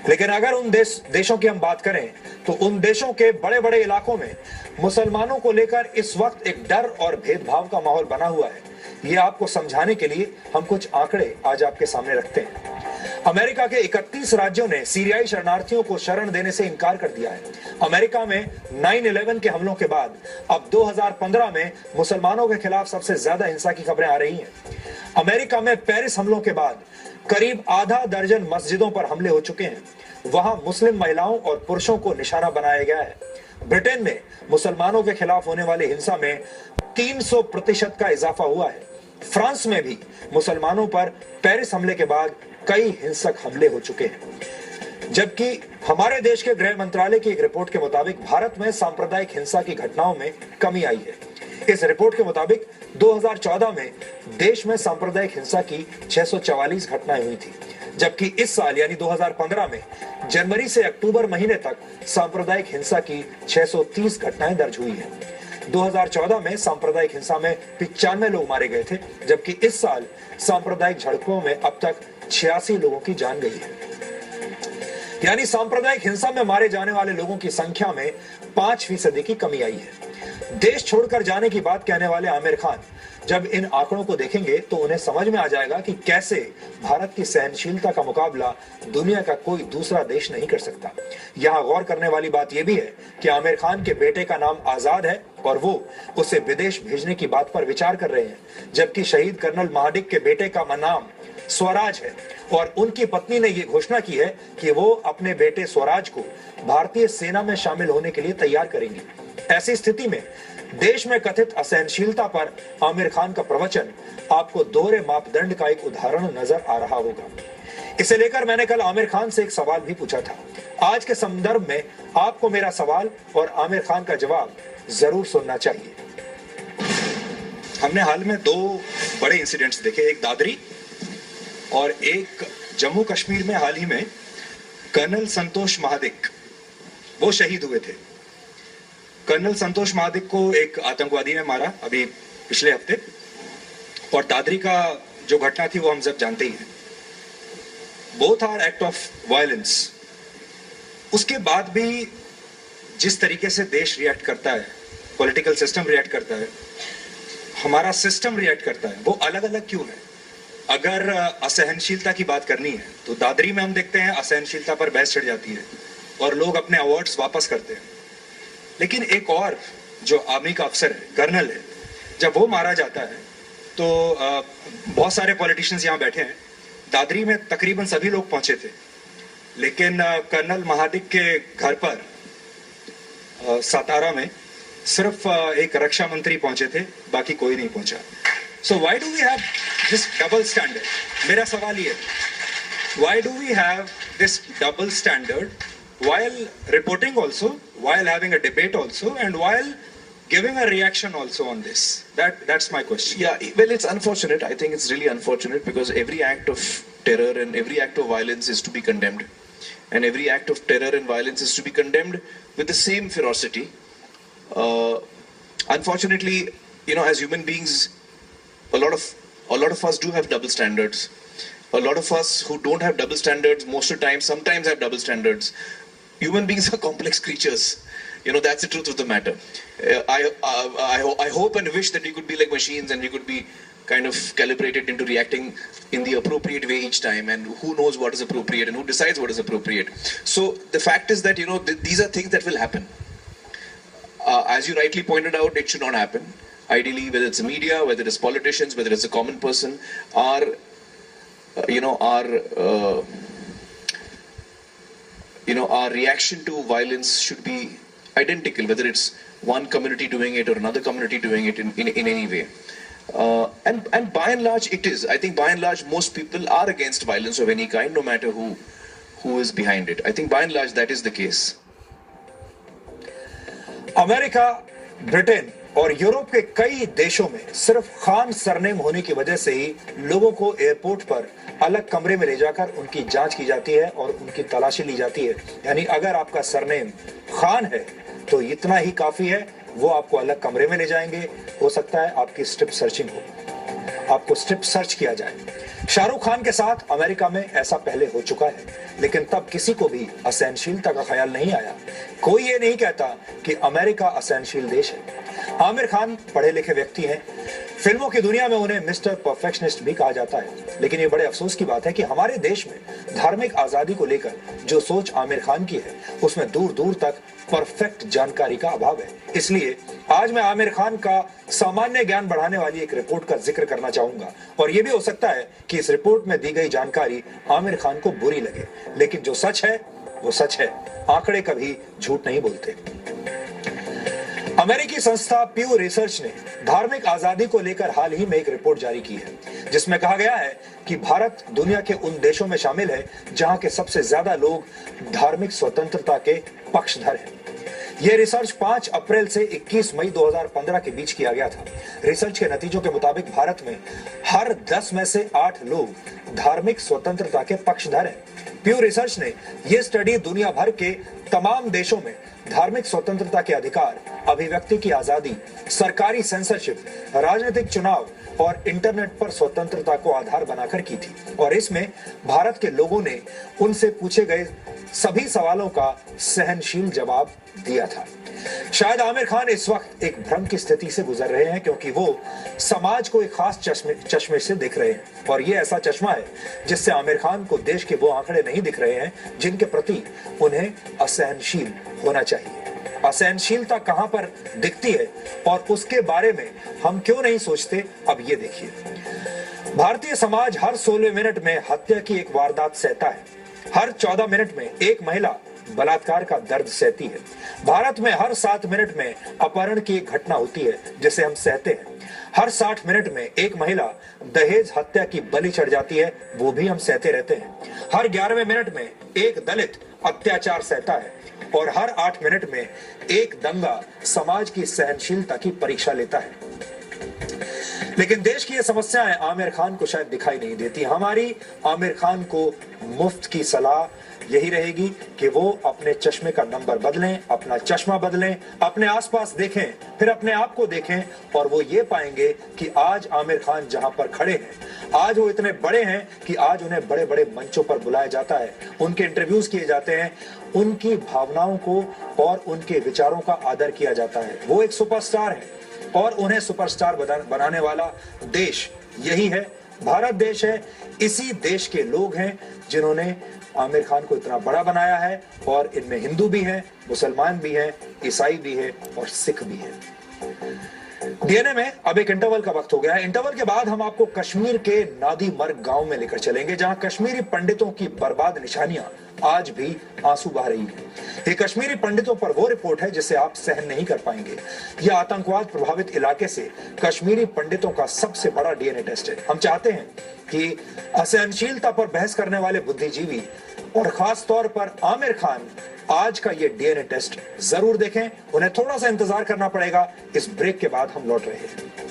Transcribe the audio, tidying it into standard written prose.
लेकिन अगर उन देशों की हम बात करें तो उन देशों के बड़े बड़े इलाकों में मुसलमानों को लेकर इस वक्त एक डर और भेदभाव का माहौल बना हुआ है। ये आपको समझाने के लिए हम कुछ आंकड़े आज आपके सामने रखते हैं। अमेरिका के 31 राज्यों ने सीरियाई शरणार्थियों को शरण देने से इनकार कर दिया है। अमेरिका में 9/11 के हमलों के बाद अब 2015 में मुसलमानों के खिलाफ सबसे ज्यादा हिंसा की खबरें आ रही हैं। अमेरिका में पेरिस हमलों के बाद करीब आधा दर्जन मस्जिदों पर हमले हो चुके हैं। वहां मुस्लिम महिलाओं और पुरुषों को निशाना बनाया गया है। ब्रिटेन में मुसलमानों के खिलाफ होने वाली हिंसा में 300% का इजाफा हुआ है। फ्रांस में भी मुसलमानों पर पेरिस हमले के बाद कई हिंसक हमले हो चुके हैं। जबकि हमारे देश के गृह मंत्रालय की एक रिपोर्ट के मुताबिक भारत में सांप्रदायिक हिंसा की घटनाओं में कमी आई है। इस रिपोर्ट के मुताबिक 2014 में देश में सांप्रदायिक हिंसा की 644 घटनाएं हुई थी, जबकि इस साल यानी 2015 में जनवरी से अक्टूबर महीने तक सांप्रदायिक हिंसा की 630 घटनाएं दर्ज हुई है। 2014 में सांप्रदायिक हिंसा में 95 लोग मारे गए थे, जबकि इस साल सांप्रदायिक झड़पों में अब तक 86 लोगों की जान गई है। यानी सांप्रदायिक हिंसा में मारे जाने वाले लोगों की संख्या में 5% की कमी आई है। देश छोड़कर जाने की बात कहने वाले आमिर खान जब इन आंकड़ों को देखेंगे तो उन्हें समझ में आ जाएगा कि कैसे भारत की सहनशीलता का मुकाबला दुनिया का कोई दूसरा देश नहीं कर सकता। यहां गौर करने वाली बात यह भी है कि आमिर खान के बेटे का नाम आजाद है और वो उसे विदेश भेजने की बात पर विचार कर रहे हैं, जबकि शहीद कर्नल महाडिक के बेटे का नाम स्वराज है और उनकी पत्नी ने यह घोषणा की है कि वो अपने बेटे स्वराज को भारतीय सेना में शामिल होने के लिए तैयार करेंगी। ऐसी स्थिति में देश में कथित असहनशीलता पर आमिर खान का प्रवचन आपको दोहरे मापदंड का एक उदाहरण नजर आ रहा होगा। इसे लेकर मैंने कल आमिर खान से एक सवाल भी पूछा था। आज के संदर्भ में आपको मेरा सवाल और आमिर खान का जवाब जरूर सुनना चाहिए। हमने हाल में 2 बड़े इंसिडेंट्स देखे, एक दादरी और एक जम्मू कश्मीर में। हाल ही में कर्नल संतोष महादिक वो शहीद हुए थे। कर्नल संतोष महादिक को एक आतंकवादी ने मारा अभी पिछले हफ्ते, और दादरी का जो घटना थी वो हम सब जानते ही हैं। Both are act of violence. उसके बाद भी जिस तरीके से देश रिएक्ट करता है, पॉलिटिकल सिस्टम रिएक्ट करता है, हमारा सिस्टम रिएक्ट करता है, वो अलग अलग क्यों है? अगर असहनशीलता की बात करनी है तो दादरी में हम देखते हैं असहनशीलता पर बहस छिड़ जाती है और लोग अपने अवार्ड्स वापस करते हैं। लेकिन एक और जो आर्मी का अफसर है, कर्नल है, जब वो मारा जाता है तो बहुत सारे पॉलिटिशियंस यहाँ बैठे हैं। दादरी में तकरीबन सभी लोग पहुंचे थे, लेकिन कर्नल महादिक के घर पर सातारा में सिर्फ एक रक्षा मंत्री पहुंचे थे, बाकी कोई नहीं पहुंचा। So why do we have this double standard? मेरा सवाल ये है, why do we have this double standard while reporting also, while having a debate also, and while giving a reaction also on this? That's my question. Yeah, well, it's unfortunate. I think it's really unfortunate because every act of terror and every act of violence is to be condemned, and every act of terror and violence is to be condemned with the same ferocity. Unfortunately, you know, as human beings, a lot of us do have double standards. A lot of us who don't have double standards most of the time sometimes have double standards. Human beings are complex creatures. You know, that's the truth of the matter. I hope and wish that we could be like machines and we could be kind of calibrated into reacting in the appropriate way each time, and who knows what is appropriate and who decides what is appropriate. So the fact is that, you know, these are things that will happen. As you rightly pointed out, it should not happen. Ideally, whether it's the media, whether it's politicians, whether it's a common person, our reaction to violence should be identical, whether it's one community doing it or another community doing it in any way. And by and large it is. I think by and large most people are against violence of any kind, no matter who is behind it. I think by and large that is the case. America, Britain और Europe के कई देशों में सिर्फ Khan surname होने की वजह से ही लोगों को एयरपोर्ट पर अलग कमरे में ले जाकर उनकी जांच की जाती है और उनकी तलाशी ली जाती है। यानी अगर आपका सरनेम खान है तो इतना ही काफी है, वो आपको अलग कमरे में ले जाएंगे। हो सकता है आपकी स्ट्रिप सर्चिंग हो, आपको स्ट्रिप सर्च किया जाए। शाहरुख खान के साथ अमेरिका में ऐसा पहले हो चुका है, लेकिन तब किसी को भी असहनशीलता का ख्याल नहीं आया। कोई ये नहीं कहता कि अमेरिका असहनशील देश है। आमिर खान पढ़े लिखे व्यक्ति हैं, फिल्मों की दुनिया में उन्हें मिस्टर परफेक्शनिस्ट भी कहा जाता है। लेकिन ये बड़े अफसोस की बात है कि हमारे देश में धार्मिक आजादी को लेकर जो सोच आमिर खान की है, उसमें दूर दूर तक परफेक्ट जानकारी का अभाव है। इसलिए आज मैं आमिर खान का सामान्य ज्ञान बढ़ाने वाली एक रिपोर्ट का जिक्र करना चाहूंगा, और यह भी हो सकता है कि इस रिपोर्ट में दी गई जानकारी आमिर खान को बुरी लगे, लेकिन जो सच है वो सच है। आंकड़े कभी झूठ नहीं बोलते। अमेरिकी संस्था प्यू रिसर्च ने धार्मिक आजादी को लेकर हाल ही में एक रिपोर्ट जारी की है, जिसमें कहा गया है कि भारत दुनिया के उन देशों में शामिल है जहां के सबसे ज्यादा लोग धार्मिक स्वतंत्रता के पक्षधर हैं। यह रिसर्च 5 अप्रैल से 21 मई 2015 के बीच किया गया था। रिसर्च के नतीजों के मुताबिक भारत में हर 10 में से 8 लोग धार्मिक स्वतंत्रता के पक्षधर हैं। प्यू रिसर्च ने यह स्टडी दुनिया भर के तमाम देशों में धार्मिक स्वतंत्रता के अधिकार, अभिव्यक्ति की आजादी, सरकारी सेंसरशिप, राजनीतिक चुनाव और इंटरनेट पर स्वतंत्रता को आधार बनाकर की थी, और इसमें भारत के लोगों ने उनसे पूछे गए सभी सवालों का सहनशील जवाब दिया था। शायद आमिर खान इस वक्त एक भ्रम की स्थिति से गुजर रहे हैं, क्योंकि वो समाज को एक खास चश्मे से देख रहे हैं, और ये ऐसा चश्मा है जिससे आमिर खान को देश के वो आंकड़े नहीं दिख रहे हैं जिनके प्रति उन्हें असहनशील होना चाहिए। असहनशीलता कहां पर दिखती है और उसके बारे में हम क्यों नहीं सोचते, अब ये देखिए। भारतीय समाज हर 16 मिनट में हत्या की एक वारदात सहता है। हर 14 मिनट में एक महिला बलात्कार का दर्द सहती है। भारत में हर 7 मिनट में अपहरण की एक घटना होती है जिसे हम सहते हैं। हर 60 मिनट में एक महिला दहेज हत्या की बलि चढ़ जाती है, वो भी हम सहते रहते हैं। हर 11वें मिनट में एक दलित अत्याचार सहता है, और हर 8 मिनट में एक दंगा समाज की सहनशीलता की परीक्षा लेता है। लेकिन देश की ये समस्याएं आमिर खान को शायद दिखाई नहीं देती। हमारी आमिर खान को मुफ्त की सलाह यही रहेगी कि वो अपने चश्मे का नंबर बदलें, अपना चश्मा बदलें, अपने आसपास देखें, फिर अपने आप को देखें, और वो ये पाएंगे कि आज आमिर खान जहां पर खड़े हैं, आज वो इतने बड़े हैं कि आज उन्हें बड़े बड़े मंचों पर बुलाया जाता है, उनके इंटरव्यूज किए जाते हैं, उनकी भावनाओं को और उनके विचारों का आदर किया जाता है। वो एक सुपरस्टार है, और उन्हें सुपरस्टार बनाने वाला देश यही है, भारत देश है। इसी देश के लोग हैं जिन्होंने आमिर खान को इतना बड़ा बनाया है, और इनमें हिंदू भी हैं, मुसलमान भी हैं, ईसाई भी हैं और सिख भी हैं। डीएनए में अब एक इंटरवल का वक्त हो गया है। इंटरवल के बाद हम आपको कश्मीर के नादी मर्ग गांव में लेकर चलेंगे, जहां कश्मीरी पंडितों की बर्बाद निशानियां आज भी आंसू बहा रही है। ये कश्मीरी पंडितों पर वो रिपोर्ट है जिसे आप सहन नहीं कर पाएंगे। यह आतंकवाद प्रभावित इलाके से कश्मीरी पंडितों का सबसे बड़ा डीएनए टेस्ट है। हम चाहते हैं कि असहनशीलता पर बहस करने वाले बुद्धिजीवी और खास तौर पर आमिर खान आज का ये डीएनए टेस्ट जरूर देखें। उन्हें थोड़ा सा इंतजार करना पड़ेगा। इस ब्रेक के बाद हम लौट रहे हैं।